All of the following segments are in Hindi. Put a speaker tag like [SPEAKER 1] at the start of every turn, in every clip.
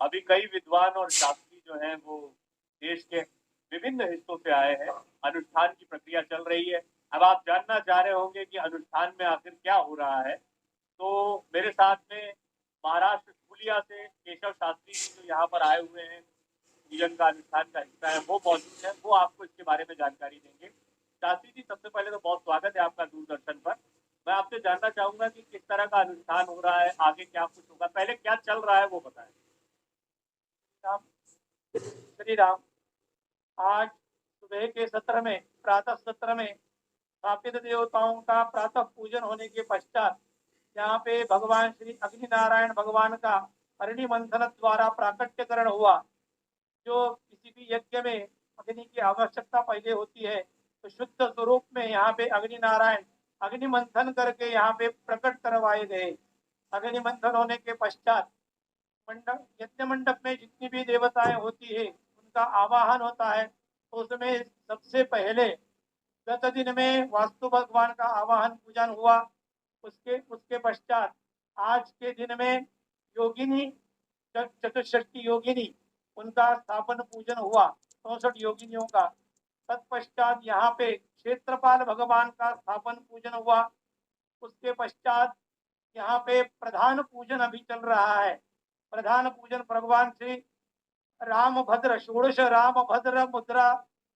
[SPEAKER 1] अभी कई विद्वान और शास्त्री जो हैं वो देश के विभिन्न हिस्सों से आए हैं। अनुष्ठान की प्रक्रिया चल रही है। अब आप जानना चाह रहे होंगे कि अनुष्ठान में आखिर क्या हो रहा है। तो मेरे साथ में महाराष्ट्र फूलिया से केशव शास्त्री जी जो यहाँ पर आए हुए हैं, पूजन का अनुष्ठान का हिस्सा है, वो मौजूद है। वो आपको इसके बारे में जानकारी देंगे। शास्त्री जी, सबसे पहले तो बहुत स्वागत है आपका दूरदर्शन पर। मैं आपसे जानना चाहूंगा कि किस तरह का अनुष्ठान हो रहा है, आगे क्या कुछ होगा, पहले क्या चल रहा है वो बताएं।
[SPEAKER 2] राम श्री राम। आज सुबह के सत्र में, प्रातः सत्र में स्थापित देवताओं का प्रातः पूजन होने के पश्चात यहाँ पे भगवान श्री अग्नि नारायण भगवान का अरणि मंथन द्वारा प्राकट्यकरण हुआ। जो किसी भी यज्ञ में अग्नि की आवश्यकता पहले होती है, तो शुद्ध स्वरूप में यहाँ पे अग्नि नारायण अग्नि मंथन करके यहाँ पे प्रकट करवाए गए। अग्नि मंथन होने के पश्चात मंडप, यज्ञ मंडप में जितनी भी देवताएं होती है उनका आवाहन होता है। तो उसमें सबसे पहले गत दिन में वास्तु भगवान का आवाहन पूजन हुआ। उसके पश्चात आज के दिन में योगिनी, चतुष्षष्टि योगिनी, उनका स्थापन पूजन हुआ, 64 योगिनियों का। तत्पश्चात यहाँ पे क्षेत्रपाल भगवान का स्थापन पूजन हुआ। उसके पश्चात यहाँ पे प्रधान पूजन अभी चल रहा है। प्रधान पूजन भगवान श्री राम भद्र, षोडश राम भद्र मुद्रा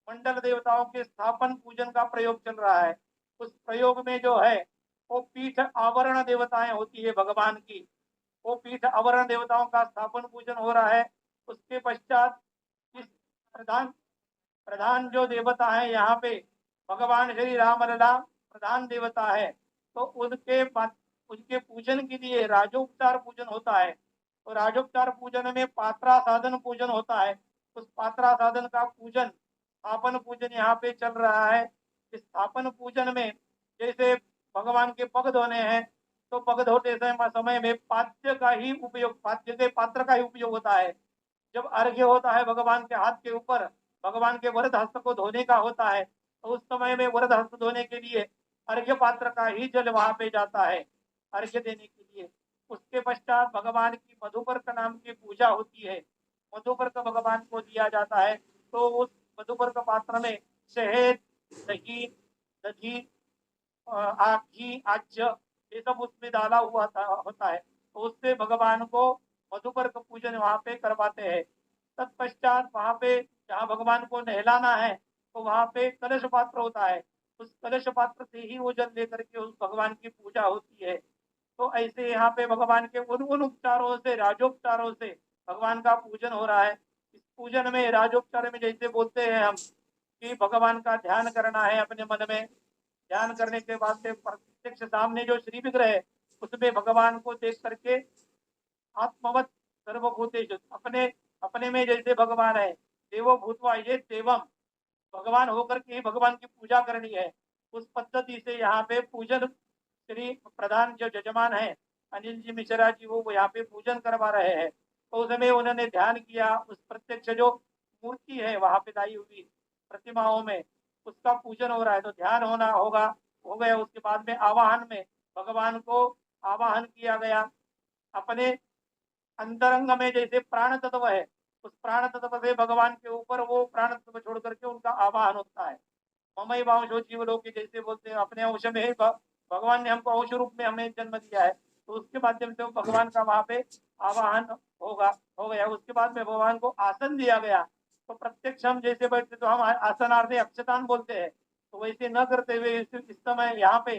[SPEAKER 2] मंडल देवताओं के स्थापन पूजन का प्रयोग चल रहा है। उस प्रयोग में जो है वो पीठ आवरण देवताएं होती है भगवान की, वो पीठ आवरण देवताओं का स्थापन पूजन हो रहा है। उसके पश्चात इस प्रधान प्रधान जो देवता है यहाँ पे भगवान श्री राम लला प्रधान देवता है। तो उनके पूजन के लिए राजोपचार पूजन होता है। तो राजोपचार पूजन में पात्रा साधन पूजन होता है। उस पात्रा साधन का पूजन, स्थापन पूजन यहाँ पे चल रहा है। इस स्थापन पूजन में जैसे भगवान के पग धोने हैं, तो पग धोते समय में पाद्य का ही उपयोग, पाद्य के पात्र का ही उपयोग होता है। जब अर्घ्य होता है भगवान के हाथ के ऊपर, भगवान के वरद हस्त को धोने का होता है, तो उस समय में वरद हस्त धोने के लिए अर्घ्य पात्र का ही जल वहां पे जाता है अर्घ्य देने के लिए। उसके पश्चात भगवान की मधुपर्क नाम की पूजा होती है। मधुपर्क भगवान को दिया जाता है। तो उस मधुपर्क पात्र में शहद, दही, दधी, घी, आज्य, ये सब उसमें डाला हुआ होता है। तो उससे भगवान को मधुपर्क पूजन वहां पे करवाते हैं। तत्पश्चात वहां पे जहाँ भगवान को नहलाना है, तो वहां पे कलश पात्र होता है। उस कलश पात्र से ही वो जल लेकर के उस भगवान की पूजा होती है। तो ऐसे यहाँ पे भगवान के उन उपचारों से, राजोपचारों से भगवान का पूजन हो रहा है। इस पूजन में, राजोपचार में जैसे बोलते हैं हम कि भगवान का ध्यान करना है अपने मन में। ध्यान करने के बाद से प्रत्यक्ष सामने जो श्री विग्रह है, उसमें भगवान को देख करके आत्मवत सर्वभूतेषु, अपने अपने में जैसे भगवान है, देवो भूतवा ये देवम, भगवान होकर के ही भगवान की पूजा करनी है। उस पद्धति से यहाँ पे पूजन श्री प्रधान जो जजमान है अनिल जी मिश्रा जी, वो यहाँ पे पूजन करवा रहे हैं। तो उसमें उन्होंने ध्यान किया, उस प्रत्यक्ष जो मूर्ति है वहां पे लाई हुई प्रतिमाओं में, उसका पूजन हो रहा है। तो ध्यान होना होगा, हो गया। उसके बाद में आवाहन में भगवान को आवाहन किया गया। अपने अंतरंग में जैसे प्राण तत्व है, उस प्राण तत्व से भगवान के ऊपर वो प्राण तत्व छोड़ करके उनका आवाहन होता है। ममई वांशो जीवलोक के जैसे बोलते हैं, अपने अंश में भगवान ने हमको अंश रूप में हमें जन्म दिया है, तो उसके माध्यम से भगवान का वहां पे आवाहन होगा, हो गया। उसके बाद में भगवान को आसन दिया गया। तो प्रत्यक्ष हम जैसे बैठते तो हम आसनार्थे अक्षतान बोलते हैं, तो वैसे न करते हुए इस समय यहाँ पे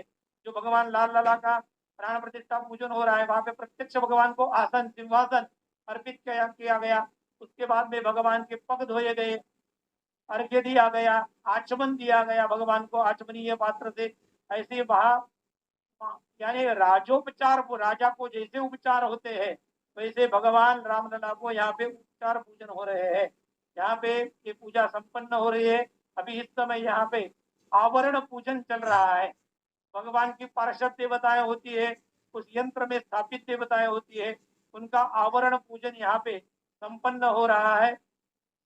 [SPEAKER 2] जो भगवान लाल लला का प्राण प्रतिष्ठा पूजन हो रहा है, वहां पे प्रत्यक्ष भगवान को आसन, सिंहासन अर्पित किया गया। उसके बाद में भगवान के पग धोए गए, अर्घ्य दिया गया, आचमन दिया गया भगवान को आचमनीय पात्र से। ऐसे वहां यानी राजोपचार, को राजा को जैसे उपचार होते हैं, वैसे भगवान रामलला को यहाँ पे उपचार पूजन हो रहे हैं। यहाँ पे ये पूजा संपन्न हो रही है। अभी इस समय यहाँ पे आवरण पूजन चल रहा है। भगवान की पार्षद देवताएं होती है, उस यंत्र में स्थापित देवताएं होती है, उनका आवरण पूजन यहाँ पे संपन्न हो रहा है।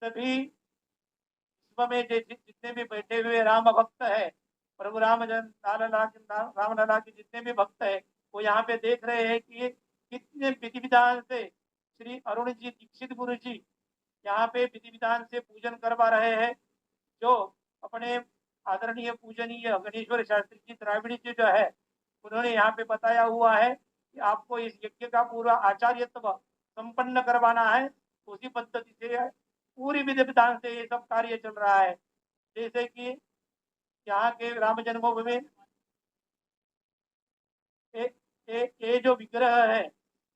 [SPEAKER 2] सभी विश्व में जितने भी बैठे हुए राम भक्त है, प्रभु राम लला के जितने भी भक्त है, वो यहाँ पे देख रहे हैं कि ये कितने विधि विधान से श्री अरुण जी दीक्षित गुरु जी यहाँ पे विधि विधान से पूजन करवा रहे हैं। जो अपने आदरणीय पूजनीय गणेश्वर शास्त्री जी द्राविड़ी जी जो है, उन्होंने यहाँ पे बताया हुआ है कि आपको इस यज्ञ का पूरा आचार्यत्व संपन्न करवाना है। उसी पद्धति से पूरी विधि विधान से ये सब कार्य चल रहा है। जैसे कि यहाँ के राम जन्मभूमि में ये जो विग्रह है,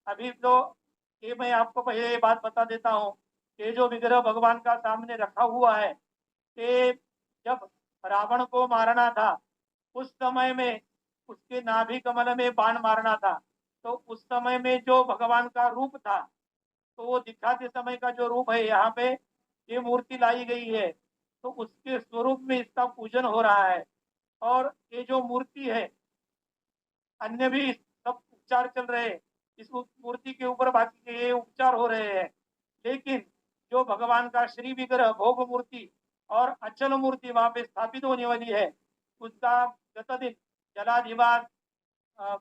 [SPEAKER 2] अभी तो ये मैं आपको पहले ये बात बता देता हूँ। ये जो विग्रह भगवान का सामने रखा हुआ है, ये जब रावण को मारना था उस समय में उसके नाभि कमल में बाण मारना था, तो उस समय में जो भगवान का रूप था, तो वो दिखाते समय का जो रूप है यहाँ पे ये मूर्ति लाई गई है, तो उसके स्वरूप में इसका पूजन हो रहा है। और ये जो मूर्ति है, अन्य भी सब उपचार चल रहे हैं इस मूर्ति के ऊपर, बाकी के ये उपचार हो रहे हैं। लेकिन जो भगवान का श्री विग्रह भोग मूर्ति और अचल मूर्ति वहां पे स्थापित होने वाली है, उसका गत दिन जलाधिवास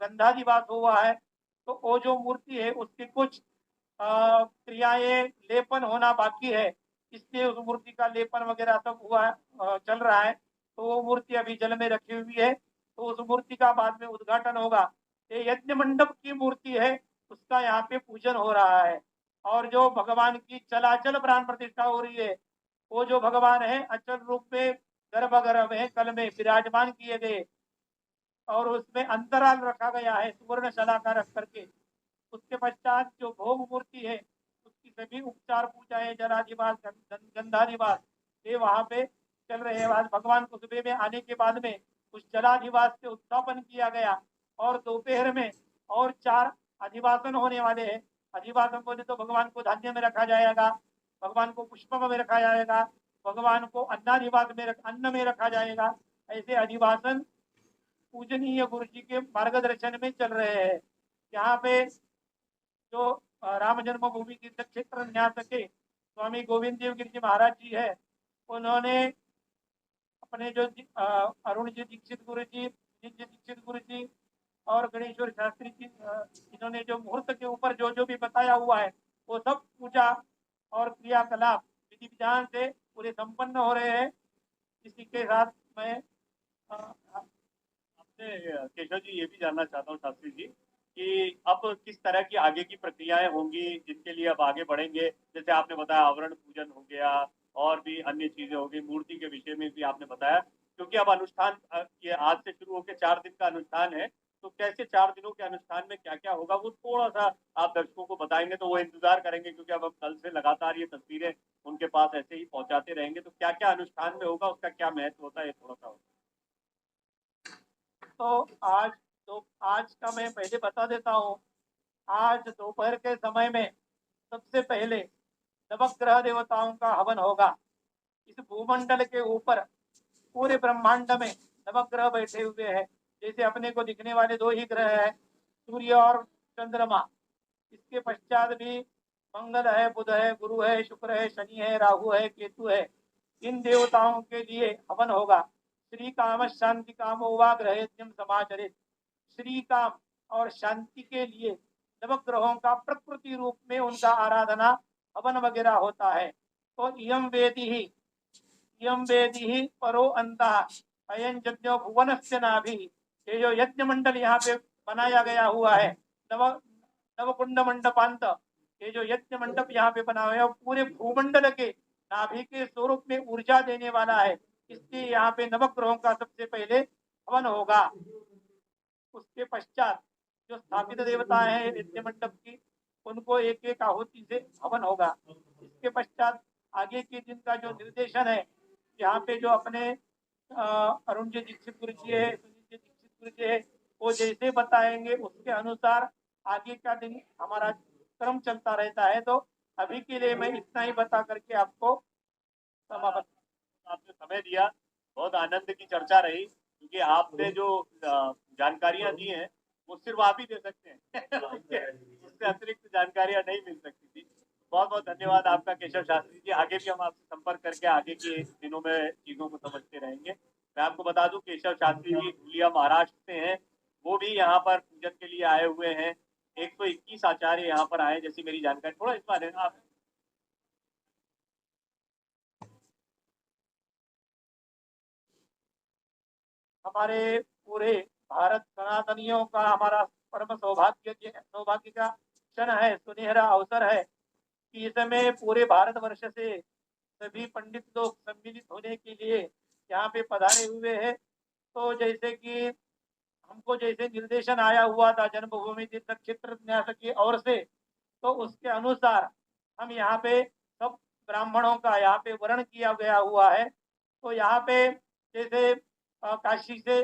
[SPEAKER 2] गंधाधिवास हुआ है। तो वो जो मूर्ति है उसकी कुछ क्रियाएं लेपन होना बाकी है, इसलिए उस मूर्ति का लेपन वगैरह सब हुआ चल रहा है। तो वो मूर्ति अभी जल में रखी हुई है, तो उस मूर्ति का बाद में उद्घाटन होगा। ये यज्ञ मंडप की मूर्ति है, उसका यहाँ पे पूजन हो रहा है। और जो भगवान की चलाचल प्राण प्रतिष्ठा हो रही है, वो जो भगवान है अचल रूप में गर्भ में कल में विराजमान किए गए, और उसमें अंतराल रखा गया है सुवर्ण शला का रख करके। उसके पश्चात जो भोग मूर्ति है उसकी सभी उपचार पूजाएं जलाधिवास गंधाधिवास ये वहां पे चल रहे हैं। आज भगवान को सुबह में आने के बाद में उस जलाधिवास से उत्थापन किया गया, और दोपहर में और 4 अधिवासन होने वाले हैं। अधिवासन बोले तो भगवान को धान्य में रखा जाएगा, भगवान को पुष्प में रखा जाएगा, भगवान को अन्नाधिवास में अन्न में रखा जाएगा। ऐसे अधिवासन पूजनीय गुरु जी के मार्गदर्शन में चल रहे हैं। यहाँ पे जो राम जन्मभूमि तीर्थ क्षेत्र न्यास के स्वामी गोविंद देव गिरी जी महाराज जी है, उन्होंने अपने जो अरुण जी दीक्षित गुरु जी, दीक्षित गुरु जी और गणेश्वर शास्त्री जी, इन्होंने जो मुहूर्त के ऊपर जो जो भी बताया हुआ है, वो सब पूजा और क्रियाकलाप विधि विधान से पूरे संपन्न हो रहे हैं। इसी के साथ मैं
[SPEAKER 1] आपसे केशव जी ये भी जानना चाहता हूँ शास्त्री जी कि अब किस तरह की आगे की प्रक्रियाएं होंगी जिनके लिए अब आगे बढ़ेंगे। जैसे आपने बताया आवरण पूजन हो गया और भी अन्य चीजें हो गई, मूर्ति के विषय में भी आपने बताया, क्योंकि अब अनुष्ठान ये आज से शुरू होकर 4 दिन का अनुष्ठान है। तो कैसे 4 दिनों के अनुष्ठान में क्या क्या होगा वो थोड़ा सा आप दर्शकों को बताएंगे तो वो इंतजार करेंगे, क्योंकि अब हम कल से लगातार ये तस्वीरें उनके पास ऐसे ही पहुंचाते रहेंगे। तो क्या क्या अनुष्ठान में होगा, उसका क्या महत्व होता है, ये थोड़ा सा होगा।
[SPEAKER 2] तो आज का मैं पहले बता देता हूँ। आज दोपहर के समय में सबसे पहले नवग्रह देवताओं का हवन होगा। इस भूमंडल के ऊपर पूरे ब्रह्मांड में नवग्रह बैठे हुए हैं। जैसे अपने को दिखने वाले 2 ही ग्रह है, सूर्य और चंद्रमा। इसके पश्चात भी मंगल है, बुध है, गुरु है, शुक्र है, शनि है, राहु है, केतु है। इन देवताओं के लिए हवन होगा। श्री काम शांति कामो वा ग्रहेत्यम समाचरित। श्री काम और शांति के लिए नवग्रहों का प्रकृति रूप में उनका आराधना हवन वगैरह होता है। तो इयम वेदी ही परो अंता अयन यज्ञ भुवन से नाभि। ये जो यज्ञ मंडल यहाँ पे बनाया गया हुआ है, नव नवकुंड मंडपांत, ये जो यज्ञ मंडप यहाँ पे बना हुआ है पूरे भूमंडल के नाभि के स्वरूप में ऊर्जा देने वाला है। इसलिए यहाँ पे नवग्रहों का सबसे पहले हवन होगा। उसके पश्चात जो स्थापित देवता है यज्ञ मंडप की, उनको एक एक आहुति से हवन होगा। इसके पश्चात आगे के दिन का जो निर्देशन है, यहाँ पे जो अपने अरुण जी दीक्षित गुरु जी है, सुनील जी दीक्षित गुरु जी है, वो जैसे बताएंगे उसके अनुसार आगे का दिन हमारा क्रम चलता रहता है। तो अभी के लिए मैं इतना ही बता करके आपको समाप्त।
[SPEAKER 1] आपने समय दिया, बहुत आनंद की चर्चा रही, क्योंकि आपने जो जानकारियां दी हैं वो सिर्फ आप ही दे सकते हैं उससे अतिरिक्त जानकारियां नहीं मिल सकती थी। बहुत बहुत धन्यवाद आपका केशव शास्त्री जी। आगे भी हम आपसे संपर्क करके आगे के दिनों में चीजों को समझते रहेंगे। मैं आपको बता दूं केशव शास्त्री जी धुलिया महाराष्ट्र से हैं, वो भी यहाँ पर पूजन के लिए आए हुए हैं। 121 आचार्य यहाँ पर आए, जैसी मेरी जानकारी। थोड़ा इस बारे में आप
[SPEAKER 2] हमारे पूरे भारत सनातनियों का हमारा परम सौभाग्य का क्षण है, सुनहरा अवसर है कि इस समय पूरे भारतवर्ष से सभी पंडित लोग सम्मिलित होने के लिए यहाँ पे पधारे हुए हैं। तो जैसे कि हमको जैसे निर्देशन आया हुआ था जन्मभूमि तीर्थ क्षेत्र न्यास की ओर से, तो उसके अनुसार हम यहाँ पे सब ब्राह्मणों का यहाँ पे वर्ण किया गया हुआ है। तो यहाँ पे जैसे काशी से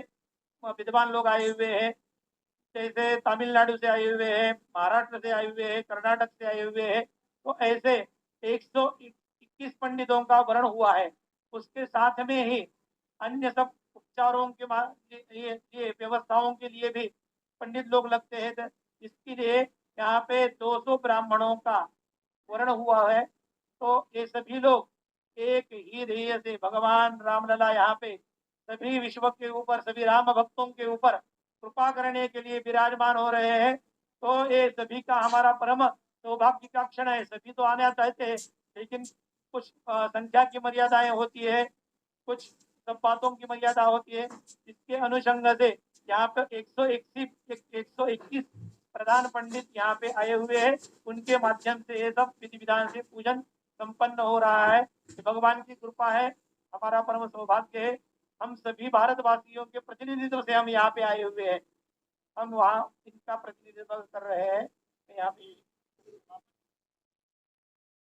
[SPEAKER 2] विद्वान लोग आए हुए हैं, जैसे तमिलनाडु से आए हुए हैं, महाराष्ट्र से आए हुए हैं, कर्नाटक से आए हुए हैं। तो ऐसे 121 पंडितों का वर्ण हुआ है। उसके साथ में ही अन्य सब उपचारों के ये व्यवस्थाओं के लिए भी पंडित लोग लगते हैं। तो इसके लिए यहाँ पे 200 ब्राह्मणों का वर्ण हुआ है। तो ये सभी लोग एक ही ध्येय से भगवान रामलला यहाँ पे सभी विश्व के ऊपर, सभी राम भक्तों के ऊपर कृपा करने के लिए विराजमान हो रहे हैं। तो ये सभी का हमारा परम सौभाग्य का क्षण है। सभी तो आना चाहते हैं, लेकिन कुछ संख्या की मर्यादाएं होती है, कुछ सब बातों की मर्यादा होती है। इसके अनुषंग से यहाँ पे 121 प्रधान पंडित यहाँ पे आए हुए हैं। उनके माध्यम से ये सब विधि विधान से पूजन संपन्न हो रहा है। भगवान की कृपा है, हमारा परम सौभाग्य है। हम सभी भारतवासियों के प्रतिनिधित्व से हम यहाँ पे आए हुए हैं। हम वहाँ इनका प्रतिनिधित्व कर रहे हैं यहाँ पे।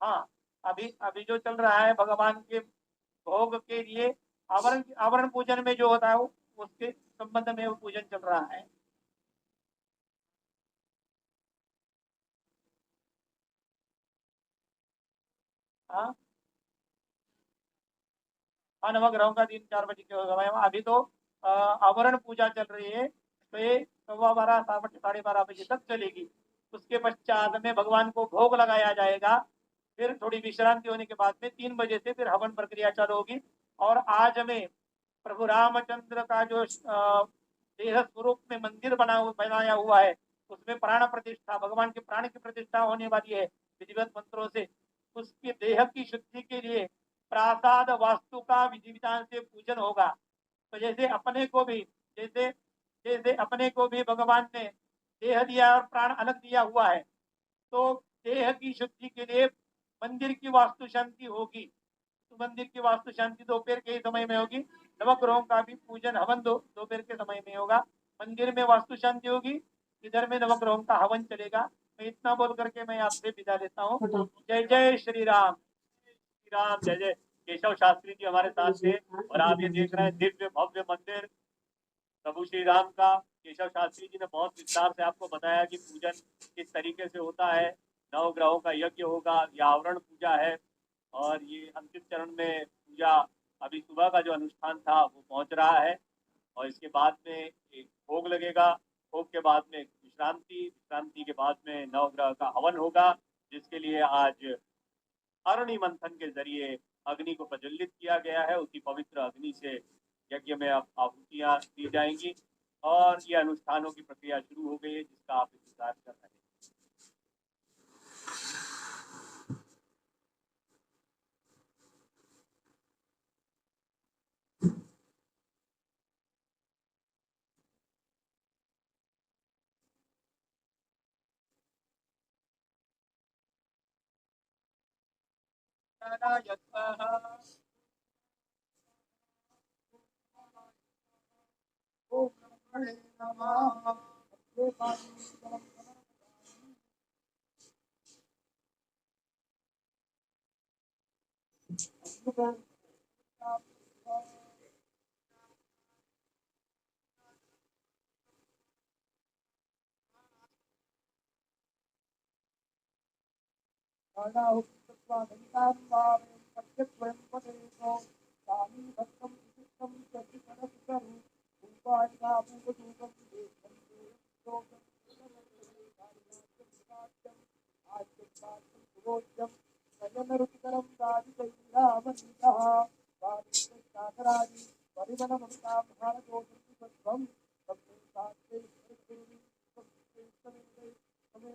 [SPEAKER 2] हाँ, अभी अभी जो चल रहा है भगवान के भोग के लिए आवरण आवरण पूजन में जो होता है वो उसके संबंध में वो पूजन चल रहा है। हाँ हाँ, नवग्रहों का दिन 4 बजे के समय अभी तो आवरण पूजा चल रही है। तो ये 12:15 12:30 बजे तक चलेगी। उसके पश्चात में भगवान को भोग लगाया जाएगा। फिर थोड़ी विश्रांति होने के बाद में 3 बजे से फिर हवन प्रक्रिया चालू होगी। और आज हमें प्रभु रामचंद्र का जो देह स्वरूप में मंदिर बनाया हुआ है, उसमें प्राण प्रतिष्ठा, भगवान के प्राण की प्रतिष्ठा होने वाली है विधिवत मंत्रों से। उसके देह की शुद्धि के लिए प्रासाद वास्तु का विधि विधान से पूजन होगा। तो जैसे अपने को भी जैसे जैसे अपने को भी भगवान ने देह दिया और प्राण अलग दिया हुआ है, तो देह की शुद्धि के लिए मंदिर की वास्तु शांति होगी। तो मंदिर की वास्तु शांति दोपहर के समय में होगी। नवग्रहों का भी पूजन हवन दोपहर के समय में होगा। मंदिर में वास्तु शांति होगी, इधर में नवग्रहों का हवन चलेगा। मैं इतना बोल करके मैं आपसे विदा लेता हूँ। जय जय श्री राम। श्री राम जय जय। केशव शास्त्री जी हमारे साथ थे, और आप ये देख रहे हैं दिव्य भव्य मंदिर प्रभु श्री राम का। केशव शास्त्री जी ने बहुत विस्तार से आपको बताया कि पूजन किस तरीके से होता है। नौ ग्रहों का यज्ञ होगा, यह आवरण पूजा है, और ये अंतिम चरण में पूजा अभी सुबह का जो अनुष्ठान था वो पहुंच रहा है। और इसके बाद में एक भोग लगेगा। भोग के बाद में विश्रांति, विश्रांति के बाद में नवग्रह का हवन होगा, जिसके लिए आज अरणि मंथन के जरिए अग्नि को प्रज्वलित किया गया है। उसी पवित्र अग्नि से यज्ञ में अब आहुतियां दी जाएंगी, और ये अनुष्ठानों की प्रक्रिया शुरू हो गई है, जिसका आप इंतजार कर रहे हैं।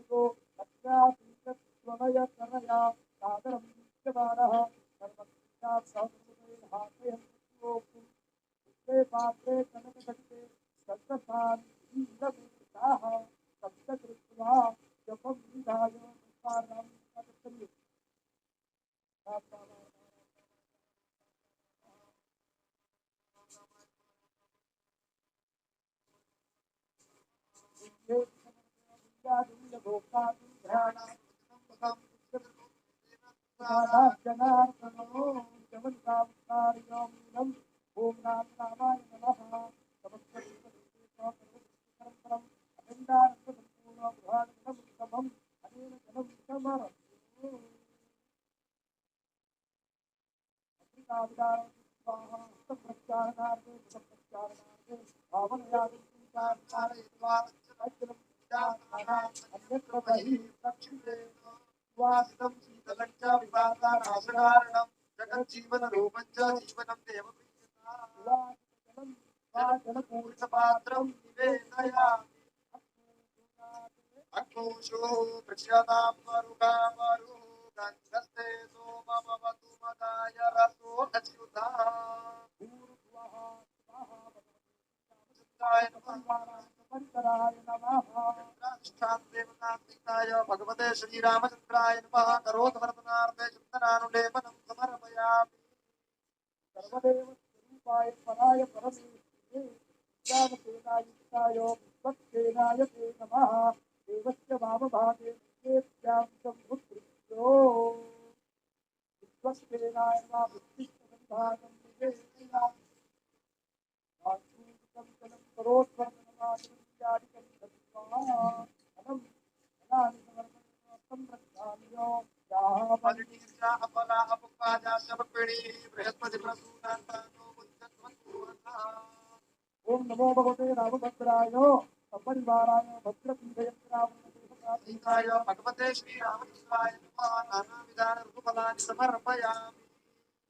[SPEAKER 2] को अत्यात्मय करया सादरं विद्यमानः सर्वज्ञात् सहस्रमुदये हासयन् ते पात्रे कनकघटिते सत्तान् ईन्द्रभूताः सप्तकृत्वा जपं विधाय संस्कारं करिष्यन्ति जनार्दनो जमन्तावतारिणं ओम नाम नामाय नमः नमस्कारं अखंडानंद संपूर्ण ब्रह्मांडं अनेन जनं समरसु अत्रिकाविदारं भावनयादि वासितं शीतलं च विवादानाशकारणं जगज्जीवनरूपं च जीवनं देवप्रियता जलपूर्णपात्रं निवेदयामि अग्नोषो दृश्यतां मरुकामरु गन्धस्ते सोममवतु मदाय रसो अच्युता भूर्भुवः स्वः भगवते भगवते श्रीरामचन्द्राय नमः करोतवर्तनार्थे चिन्तनानुलेपनं समर्पयामि सर्वदेव स्वरूपाय पराय परमेश्वरे रामसेनायुक्ताय विश्वक्सेनाय ते नमः देवस्य वामभागे निकेत्यां सम्भुत्रिभ्यो विश्वक्सेनाय नमः विष्णुसंभागं निवेदयामि ओम नमो भगवते रामभद्राय सपरिवाराय भद्रपीठयत्राय भगवते श्रीरामचन्द्राय नमः नानाविधान ऋतुफलानि समर्पयामि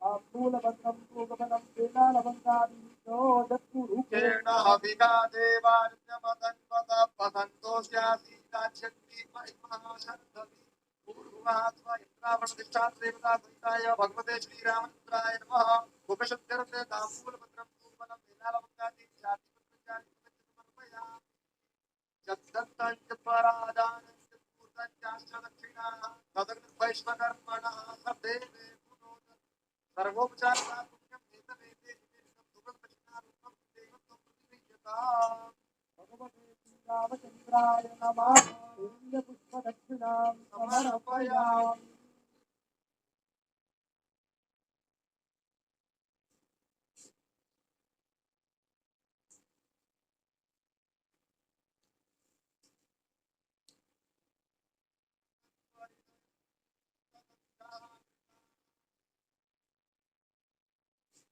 [SPEAKER 2] मूलभद्रं पूगबलं वेदालवन्तादितो दत्पुरुषेण अभिगा देवार्यमदन्वद पतन्तोऽस्यासीदाच्छक्ति महिमाशर्धति पूर्वात्मा इन्द्रावणदिष्टादेवता सहिताय भगवते श्रीरामचन्द्राय नमः गोपशब्दर्थे ताम्बूलभद्रं पूगबलं वेदालवन्तादि जातिपत्रजाति समर्पयामि जगदत्तञ्च पूर्तञ्चाश्च दक्षिणाः तदग्निर्वैश्वकर्मणः सदेवे सर्वोपचारः पुण्यं हेतवेदे सुखदक्षिणारूपं देवत्वं प्रतिगृह्यता भगवते श्रीरामचन्द्राय नमः पुण्यपुष्पदक्षिणां समर्पयामि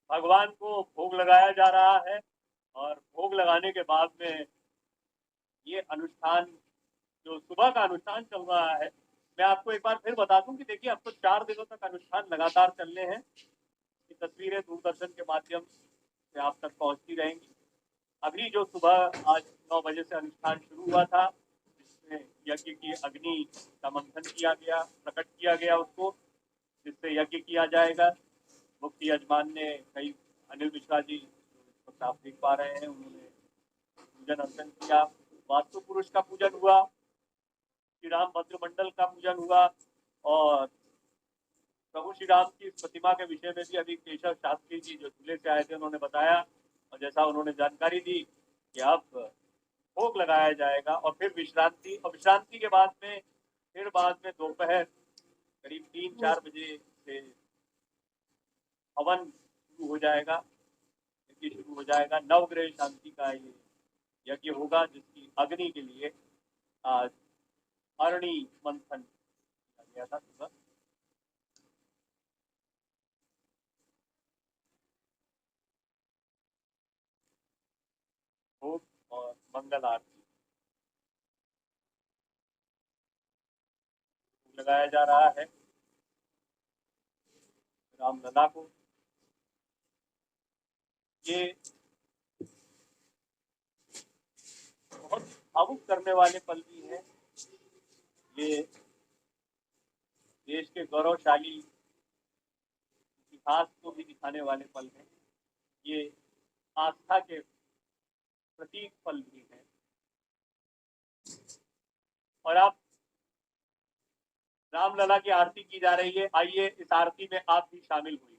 [SPEAKER 1] भगवान को भोग लगाया जा रहा है और भोग लगाने के बाद में ये अनुष्ठान जो सुबह का अनुष्ठान चल रहा है, मैं आपको एक बार फिर बता दूं कि देखिए अब तो 4 दिनों तक अनुष्ठान लगातार चलने हैं। ये तस्वीरें दूरदर्शन के माध्यम से आप तक पहुंचती रहेंगी। अभी जो सुबह आज 9 बजे से अनुष्ठान शुरू हुआ था, जिसमें यज्ञ की अग्नि का मंथन किया गया, प्रकट किया गया उसको, जिससे यज्ञ किया जाएगा। मुफ्ती यजमान ने कई अनिल मिश्रा जी आप देख पा रहे हैं, उन्होंने पूजन अर्चन किया। वास्तु पुरुष का पूजन हुआ, श्री राम भद्र मंडल का पूजन हुआ और प्रभु श्री राम की प्रतिमा के विषय में भी अभी केशव शास्त्री जी जो दूल्हे से आए थे उन्होंने बताया और जैसा उन्होंने जानकारी दी कि अब भोग लगाया जाएगा और फिर विश्रांति, और विश्रांति के बाद में फिर बाद में दोपहर करीब 3-4 बजे से हवन शुरू हो जाएगा, यज्ञ शुरू हो जाएगा। नवग्रह शांति का ये यज्ञ होगा, जिसकी अग्नि के लिए आज अरणी मंथन किया गया था सुबह। भोग और मंगल आरती लगाया जा रहा है रामलला को। ये बहुत भावुक करने वाले पल भी हैं ये देश के गौरवशाली इतिहास को भी दिखाने वाले पल हैं। ये आस्था के प्रतीक पल भी हैं। और अब रामलला की आरती की जा रही है। आइए इस आरती में आप भी शामिल हुई।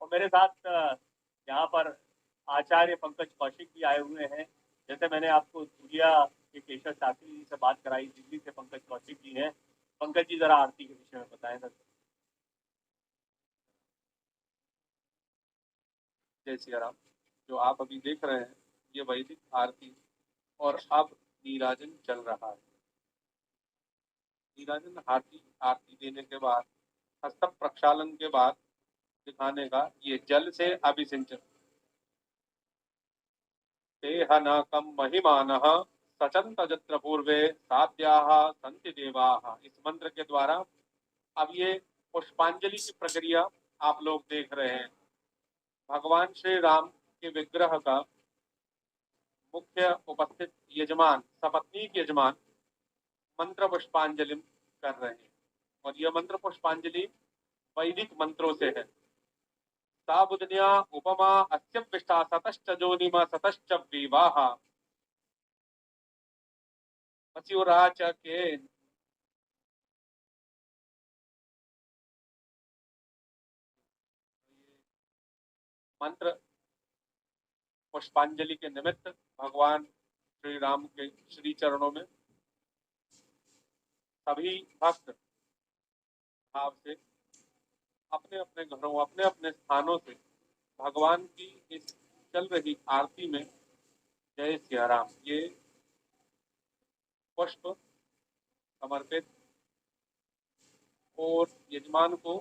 [SPEAKER 1] और मेरे साथ यहाँ पर आचार्य पंकज कौशिक भी आए हुए हैं। जैसे मैंने आपको सूर्या के केशव शास्त्री जी से बात कराई, दिल्ली से पंकज कौशिक जी हैं। पंकज जी जरा आरती के विषय में बताएं सर।
[SPEAKER 3] जय सिया राम। जो आप अभी देख रहे हैं ये वैदिक आरती और अब नीराजन चल रहा है। नीराजन आरती देने के बाद हस्त प्रक्षालन के बाद दिखाने का ये जल से अभिसिंचन तेहनकम महिमानः सचंत जत्र पूर्वे साध्याः संति देवाः। इस मंत्र के द्वारा अब ये पुष्पांजलि की प्रक्रिया आप लोग देख रहे हैं। भगवान श्री राम के विग्रह का मुख्य उपस्थित यजमान सपत्नीक यजमान मंत्र पुष्पांजलि कर रहे हैं। और यह मंत्र पुष्पांजलि वैदिक मंत्रों से है। साबुदनिया उपमा अत्यपिष्टा सतश्च जोनिमा सतश्च विवाह मत्स्युराच के मंत्र पुष्पांजलि के निमित्त भगवान श्री राम के श्री चरणों में सभी भक्त भाव से अपने अपने घरों अपने अपने स्थानों से भगवान की इस चल रही आरती में जय सिया राम ये पुष्प समर्पित और यजमान को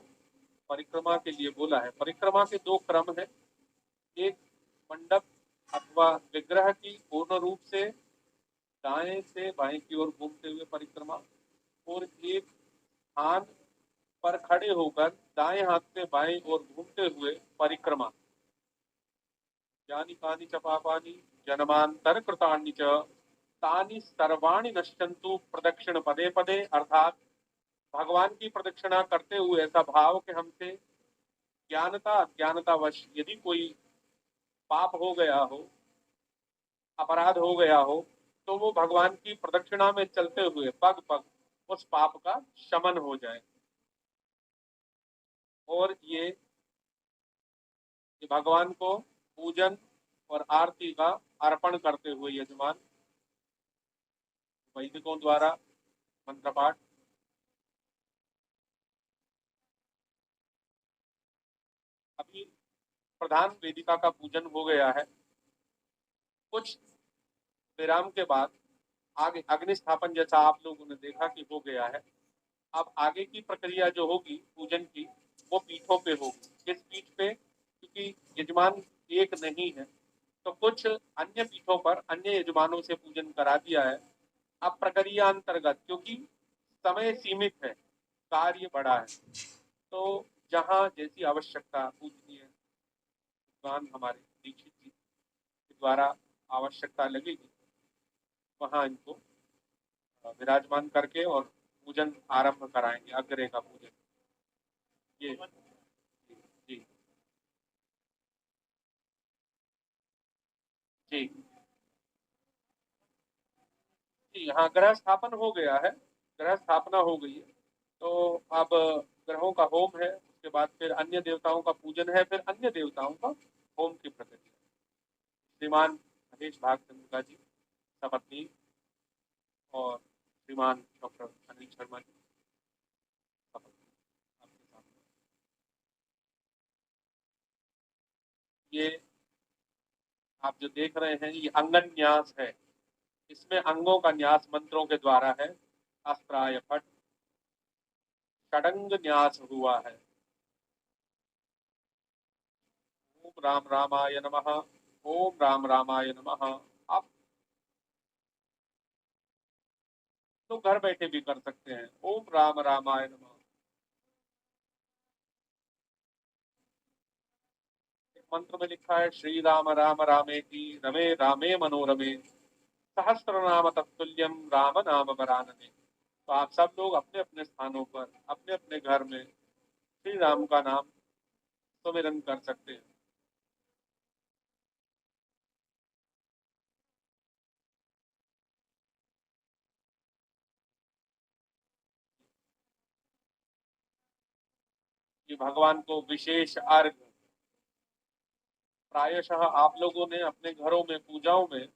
[SPEAKER 3] परिक्रमा के लिए बोला है। परिक्रमा के दो क्रम है। एक मंडप अथवा विग्रह की पूर्ण रूप से दाएं से बाएं की ओर घूमते हुए परिक्रमा, और एक स्थान पर खड़े होकर दाएं हाथ से बाएं ओर घूमते हुए परिक्रमा। यानी कानि च पापानि जन्मांतर कृतानि च तानि सर्वाणि नश्यन्तु प्रदक्षिण पदे पदे। अर्थात भगवान की प्रदक्षिणा करते हुए ऐसा भाव कि हमसे ज्ञानता अज्ञानतावश यदि कोई पाप हो गया हो, अपराध हो गया हो, तो वो भगवान की प्रदक्षिणा में चलते हुए पग पग उस पाप का शमन हो जाए। और ये भगवान को पूजन और आरती का अर्पण करते हुए यजमान वैदिकों द्वारा मंत्रपाठ प्रधान वेदिका का पूजन हो गया है। कुछ विराम के बाद आगे अग्नि स्थापन जैसा आप लोगों ने देखा कि हो गया है। अब आगे की प्रक्रिया जो होगी पूजन की वो पीठों पे होगी। किस पीठ पे? क्योंकि यजमान एक नहीं है तो कुछ अन्य पीठों पर अन्य यजमानों से पूजन करा दिया है। अब प्रक्रिया अंतर्गत क्योंकि समय सीमित है, कार्य बड़ा है, तो जहाँ जैसी आवश्यकता पूजनीय विद्वान हमारे दीक्षित जी के द्वारा आवश्यकता लगेगी वहाँ इनको विराजमान करके और पूजन आरंभ कराएंगे, अग्रह का पूजन। ये जी जी जी हाँ, ग्रह स्थापन हो गया है, ग्रह स्थापना हो गई है। तो अब ग्रहों का होम है, उसके बाद फिर अन्य देवताओं का पूजन है, फिर अन्य देवताओं का होम की प्रक्रिया। श्रीमान महेश भागचंद्र जी सपत्नी और श्रीमान डॉक्टर अनिल शर्मा जी सपत्नी आपके सामने। ये आप जो देख रहे हैं ये अंगन न्यास है। इसमें अंगों का न्यास मंत्रों के द्वारा है। अस्त्राय फट षडंग न्यास हुआ है। ओम राम रामाय नमः, ओम राम रामाय नमः। आप तो घर बैठे भी कर सकते हैं। ओम राम रामाय नमः। एक मंत्र में लिखा है श्री राम राम रामेति रमे रामे मनोरमे सहस्त्र नाम तत्तुल्यम राम नाम वरानने। तो आप सब लोग अपने अपने स्थानों पर अपने अपने घर में श्री राम का नाम सुमिरन कर सकते हैं। कि भगवान को विशेष अर्घ प्रायशः आप लोगों ने अपने घरों में पूजाओं में